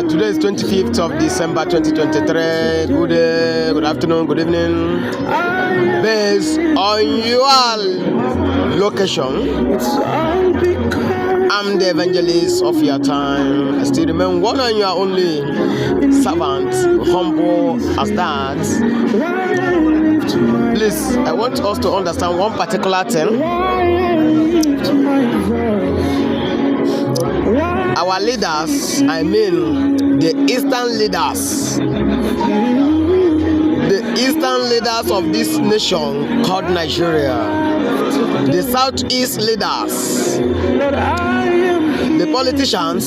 Today is 25th of December 2023. Good day, good afternoon, good evening. Based on your location, I'm the evangelist of your time. I still remain one and your only servant, humble as that. Please, I want us to understand one particular thing. Our leaders, I mean the eastern leaders of this nation called Nigeria, the southeast leaders, the politicians,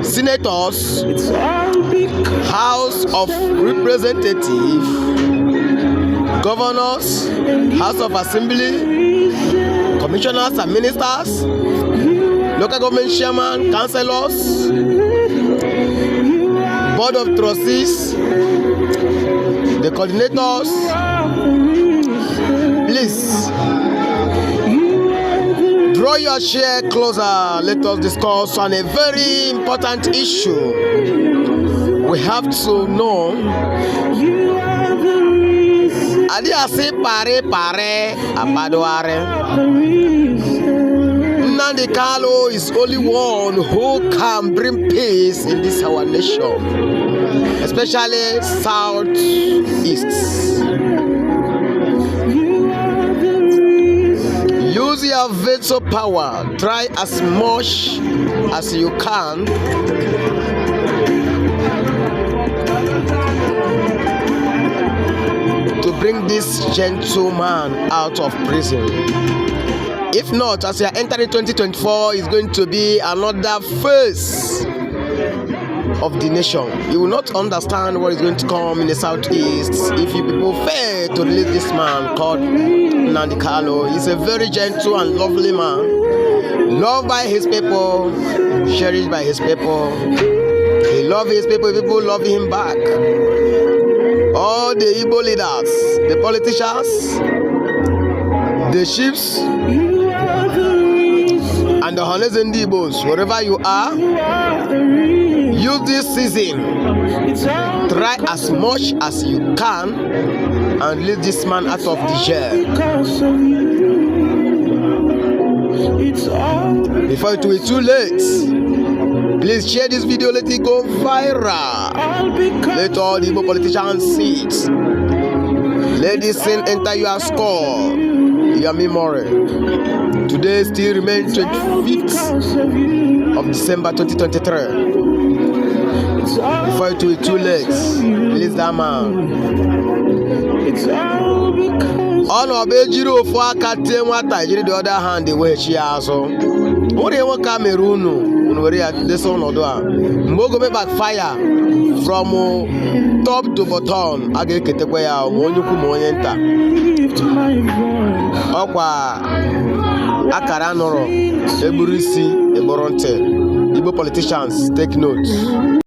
senators, House of Representatives, governors, House of Assembly, commissioners and ministers, local government chairman, councillors, board of trustees, the coordinators. Please draw your chair closer. Let us discuss on a very important issue. We have to know. Adiasi pare abadoare. Nnamdi Kanu is only one who can bring peace in this our nation, especially southeast. Use your veto power. Try as much as you can to bring this gentleman out of prison. If not, as you are entering 2024, is going to be another phase of the nation. You will not understand what is going to come in the southeast if you people fail to release this man called Nnamdi Kanu. He's a very gentle and lovely man, loved by his people, cherished by his people. He loves his people, people love him back. All the Igbo leaders, the politicians, the chiefs, and the honest and Igbos, wherever you are, use this season. Try as much as you can and leave this man out of the jail before it will be too late. Please share this video, let it go viral. Let all the Igbo politicians see it. Let this sin enter your skull, your memory. Today still remains 25th of December 2023. Before it will be too late, release that man. Ono bejiro for akate nwata jiri the other hand the way she aso. Ori e won Cameroon no were at this one odo a. Mbo go backfire from top to bottom. Aga eketekwa ya mo onyukwu mo onye nta. Okwa akara noro eburu isi egboro ntị. Igbo politicians, take note.